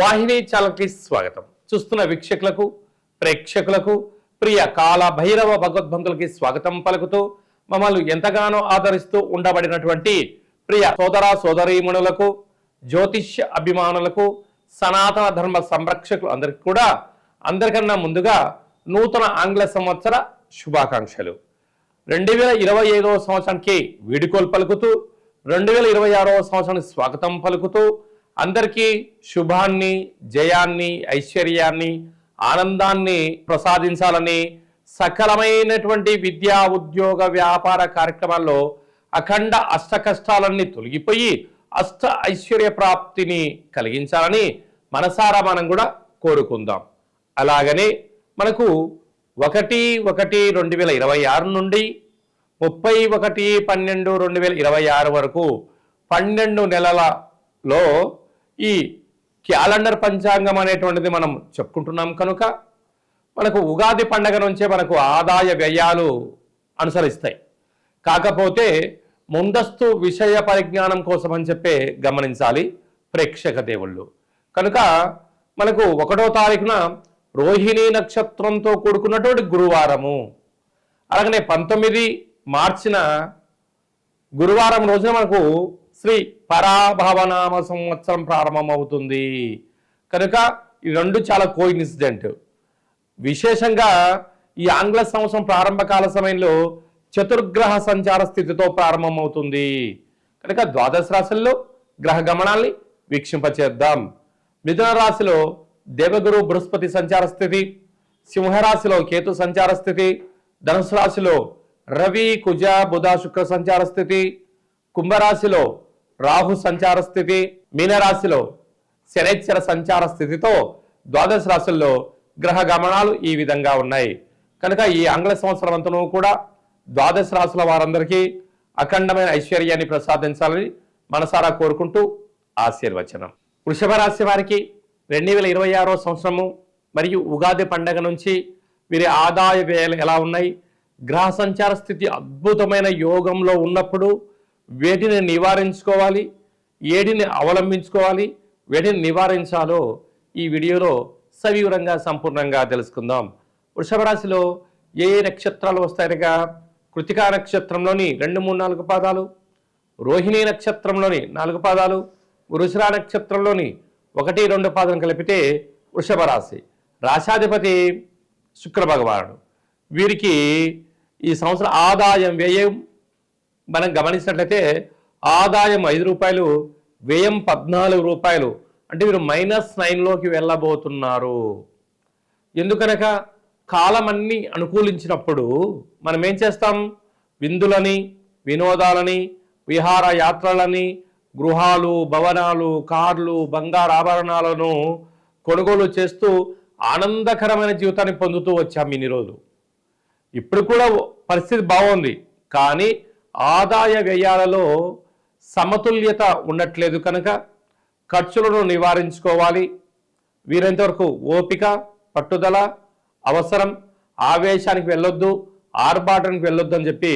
వాహిని ఛానల్కి స్వాగతం. చూస్తున్న వీక్షకులకు ప్రేక్షకులకు ప్రియ కాల భైరవ భగవద్బంధులకి స్వాగతం పలుకుతూ మమ్మల్ని ఎంతగానో ఆదరిస్తూ ఉండబడినటువంటి ప్రియ సోదర సోదరీమణులకు జ్యోతిష్య అభిమానులకు సనాతన ధర్మ సంరక్షకులు అందరికీ కూడా అందరికన్నా ముందుగా నూతన ఆంగ్ల సంవత్సర శుభాకాంక్షలు. 2025వ సంవత్సరానికి వీడుకోలు పలుకుతూ 2026వ సంవత్సరానికి స్వాగతం పలుకుతూ అందరికీ శుభాన్ని, జయాన్ని, ఐశ్వర్యాన్ని, ఆనందాన్ని ప్రసాదించాలని సకలమైనటువంటి విద్యా ఉద్యోగ వ్యాపార కార్యక్రమాల్లో అఖండ అష్ట కష్టాలన్నీ తొలగిపోయి అష్ట ఐశ్వర్య ప్రాప్తిని కలిగించాలని మనసారా మనం కూడా కోరుకుందాం. అలాగనే మనకు 1/1/2026 నుండి 31/12/2026 వరకు 12 నెలలలో ఈ క్యాలెండర్ పంచాంగం అనేటువంటిది మనం చెప్పుకుంటున్నాం కనుక మనకు ఉగాది పండగ నుంచే మనకు ఆదాయ వ్యయాలు అనుసరిస్తాయి. కాకపోతే ముందస్తు విషయ పరిజ్ఞానం కోసం అని చెప్పే గమనించాలి ప్రేక్షక దేవుళ్ళు. కనుక మనకు 1వ తారీఖున రోహిణీ నక్షత్రంతో కూడుకున్నటువంటి గురువారము, అలాగనే 19 మార్చిన గురువారం రోజున మనకు శ్రీ పరాభవనామ సంవత్సరం ప్రారంభమవుతుంది. కనుక ఈ రెండు చాలా కోఇన్సిడెంట్. విశేషంగా ఈ ఆంగ్ల సంవత్సరం ప్రారంభకాల సమయంలో చతుర్గ్రహ సంచార స్థితితో ప్రారంభమవుతుంది. కనుక ద్వాదశ రాశుల్లో గ్రహ గమనాల్ని వీక్షింపచేద్దాం. మిథున రాశిలో దేవగురు బృహస్పతి సంచార స్థితి, సింహరాశిలో కేతు సంచార స్థితి, ధనుసు రాశిలో రవి కుజ బుధ శుక్ర సంచార స్థితి, కుంభరాశిలో రాహు సంచార స్థితి, మీనరాశిలో శనైశ్చర సంచార స్థితితో ద్వాదశ రాశుల్లో గ్రహ గమనాలు ఈ విధంగా ఉన్నాయి. కనుక ఈ ఆంగ్ల సంవత్సరం అంతను కూడా ద్వాదశ రాశుల వారందరికీ అఖండమైన ఐశ్వర్యాన్ని ప్రసాదించాలని మనసారా కోరుకుంటూ ఆశీర్వచనం. వృషభ రాశి వారికి 2026వ సంవత్సరము మరియు ఉగాది పండగ నుంచి వీరి ఆదాయ వ్యయాలు ఎలా ఉన్నాయి, గ్రహ సంచార స్థితి అద్భుతమైన యోగంలో ఉన్నప్పుడు వేటిని నివారించుకోవాలి, ఏటిని అవలంబించుకోవాలి, వేటిని నివారించాలో ఈ వీడియోలో సవివరంగా సంపూర్ణంగా తెలుసుకుందాం. వృషభ రాశిలో ఏ నక్షత్రాలు వస్తాయనగా కృతికా నక్షత్రంలోని 2, 3, 4 పాదాలు, రోహిణీ నక్షత్రంలోని 4 పాదాలు, వృషరా నక్షత్రంలోని 1, 2 పాదాలను కలిపితే వృషభ రాశి. రాశాధిపతి శుక్ర భగవానుడు. వీరికి ఈ సంవత్సరం ఆదాయం వ్యయం మనం గమనించినట్లయితే ఆదాయం 5 రూపాయలు, వ్యయం 14 రూపాయలు. అంటే వీరు -9లోకి వెళ్ళబోతున్నారు. ఎందుకనక కాలం అన్ని అనుకూలించినప్పుడు మనం ఏం చేస్తాం, విందులని, వినోదాలని, విహార యాత్రలని, గృహాలు, భవనాలు, కార్లు, బంగారు ఆభరణాలను కొనుగోలు చేస్తూ ఆనందకరమైన జీవితాన్ని పొందుతూ వచ్చాం ఇన్ని రోజులు. ఇప్పుడు కూడా పరిస్థితి బాగుంది, కానీ ఆదాయ వ్యయాలలో సమతుల్యత ఉండట్లేదు. కనుక ఖర్చులను నివారించుకోవాలి. వీరంతవరకు ఓపిక, పట్టుదల అవసరం. ఆవేశానికి వెళ్ళొద్దు, ఆర్భాటానికి వెళ్ళొద్దు అని చెప్పి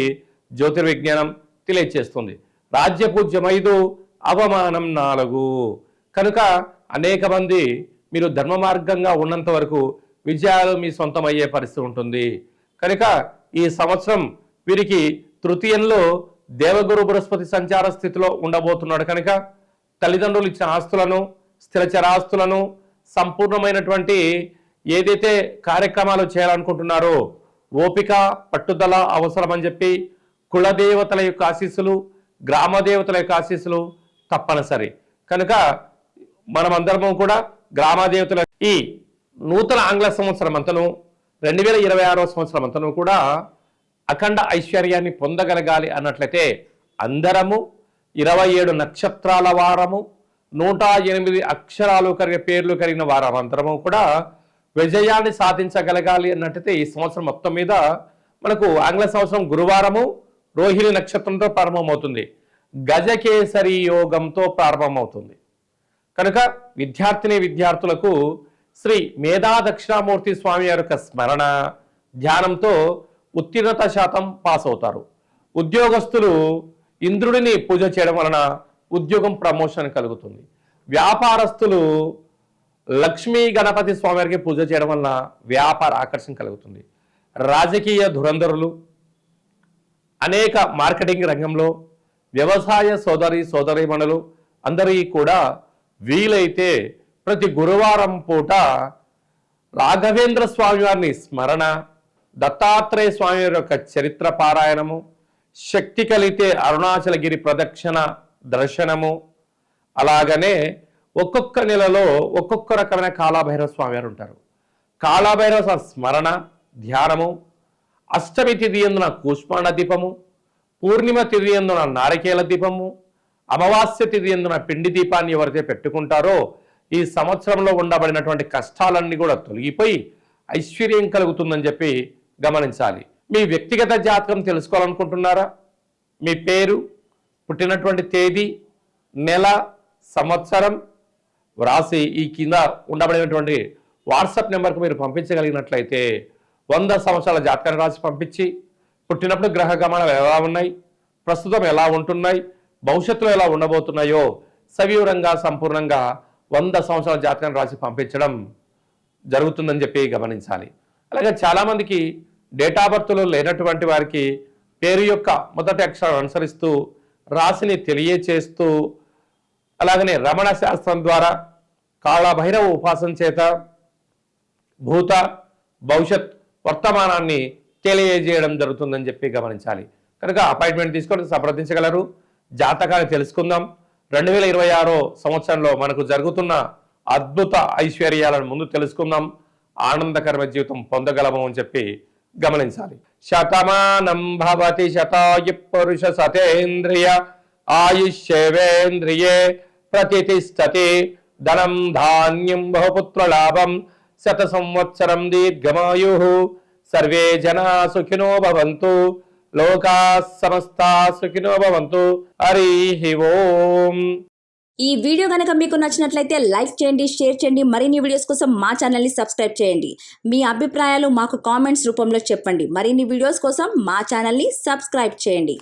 జ్యోతిర్విజ్ఞానం తెలియచేస్తుంది. రాజ్యపూజ్యం 5, అవమానం 4. కనుక అనేక మంది మీరు ధర్మ మార్గంగా ఉన్నంత వరకు విజయాలు మీ సొంతం అయ్యే పరిస్థితి ఉంటుంది. కనుక ఈ సంవత్సరం వీరికి తృతీయంలో దేవగురు బృహస్పతి సంచార స్థితిలో ఉండబోతున్నాడు. కనుక తల్లిదండ్రులు ఇచ్చిన ఆస్తులను, స్థిరచరాస్తులను, సంపూర్ణమైనటువంటి ఏదైతే కార్యక్రమాలు చేయాలనుకుంటున్నారో ఓపిక, పట్టుదల అవసరం అని చెప్పి కులదేవతల యొక్క ఆశీస్సులు, గ్రామదేవతల యొక్క ఆశీస్సులు తప్పనిసరి. కనుక మనమందరము కూడా గ్రామదేవతల ఈ నూతన ఆంగ్ల సంవత్సరం అంతను 2026వ సంవత్సరం అంతను కూడా అఖండ ఐశ్వర్యాన్ని పొందగలగాలి అన్నట్లయితే అందరము 27 నక్షత్రాల వారము, 108 అక్షరాలు కలిగిన పేర్లు కలిగిన వారం అందరము కూడా విజయాన్ని సాధించగలగాలి అన్నట్లయితే ఈ సంవత్సరం మొత్తం మీద మనకు ఆంగ్ల సంవత్సరం గురువారము రోహిణి నక్షత్రంతో ప్రారంభమవుతుంది, గజకేసరి యోగంతో ప్రారంభమవుతుంది. కనుక విద్యార్థులకు శ్రీ మేధా దక్షిణామూర్తి స్వామి వారి యొక్క స్మరణ ధ్యానంతో ఉత్తీర్ణత శాతం పాస్ అవుతారు. ఉద్యోగస్తులు ఇంద్రుడిని పూజ చేయడం వలన ఉద్యోగం ప్రమోషన్ కలుగుతుంది. వ్యాపారస్తులు లక్ష్మీ గణపతి స్వామివారికి పూజ చేయడం వలన వ్యాపార ఆకర్షణ కలుగుతుంది. రాజకీయ ధురంధరులు, అనేక మార్కెటింగ్ రంగంలో వ్యవసాయ సోదరీమణులు అందరికీ కూడా వీలైతే ప్రతి గురువారం పూట రాఘవేంద్ర స్వామి వారిని స్మరణ, దత్తాత్రేయ స్వామి వారి యొక్క చరిత్ర పారాయణము, శక్తి కలిగితే అరుణాచలగిరి ప్రదక్షిణ దర్శనము, అలాగనే ఒక్కొక్క నెలలో ఒక్కొక్క రకమైన కాళభైరవ స్వామి వారు ఉంటారు. కాళభైరవ స్వామి స్మరణ ధ్యానము, అష్టమి తిథి ఎందున కూష్మాండ దీపము, పూర్ణిమ తిథి ఎందున నారికేల దీపము, అమావాస్య తిథి ఎందున పిండి దీపాన్ని ఎవరైతే పెట్టుకుంటారో ఈ సంవత్సరంలో ఉండబడినటువంటి కష్టాలన్నీ కూడా తొలగిపోయి ఐశ్వర్యం కలుగుతుందని చెప్పి గమనించాలి. మీ వ్యక్తిగత జాతకం తెలుసుకోవాలనుకుంటున్నారా? మీ పేరు, పుట్టినటువంటి తేదీ, నెల, సంవత్సరం వ్రాసి ఈ కింద ఉండబడినటువంటి వాట్సాప్ నెంబర్కు మీరు పంపించగలిగినట్లయితే 100 సంవత్సరాల జాతకాన్ని రాసి పంపించి పుట్టినప్పుడు గ్రహ గమనాలు ఎలా ఉన్నాయి, ప్రస్తుతం ఎలా ఉంటున్నాయి, భవిష్యత్తులో ఎలా ఉండబోతున్నాయో సవివరంగా సంపూర్ణంగా 100 సంవత్సరాల జాతకాన్ని రాసి పంపించడం జరుగుతుందని చెప్పి గమనించాలి. అలాగే చాలామందికి డేట్ ఆఫ్ బర్త్లో లేనటువంటి వారికి పేరు యొక్క మొదటి అక్షరాన్ని అనుసరిస్తూ రాశిని తెలియచేస్తూ, అలాగనే రమణ శాస్త్రం ద్వారా కాళభైరవ ఉపాసన చేత భూత భవిష్యత్ వర్తమానాన్ని తెలియజేయడం జరుగుతుందని చెప్పి గమనించాలి. కనుక అపాయింట్మెంట్ తీసుకొని సంప్రదించగలరు. జాతకాన్ని తెలుసుకుందాం. 2026 సంవత్సరంలో మనకు జరుగుతున్న అద్భుత ఐశ్వర్యాలను ముందు తెలుసుకుందాం. ఆనందకరమైన జీవితం పొందగలము అని చెప్పి గమనించాలి. శతమానం భవతి శతాయు పురుష సతేంద్రియ ఆయుష్యేవేంద్రియే ప్రతిష్టతి ధనం ధాన్యం బహుపుత్ర లాభం శత సంవత్సరం దీర్ఘమాయు సర్వే జనా సుఖినో భవంతు లోకా సమస్తా సుఖినో భవంతు. హరి ఓం. ఈ వీడియో కనుక మీకు నచ్చినట్లయితే లైక్ చేయండి, షేర్ చేయండి. మరిన్ని వీడియోస్ కోసం మా ఛానల్ని సబ్స్క్రైబ్ చేయండి. మీ అభిప్రాయాలు మాకు కామెంట్స్ రూపంలో చెప్పండి. మరిన్ని వీడియోస్ కోసం మా ఛానల్ని సబ్స్క్రైబ్ చేయండి.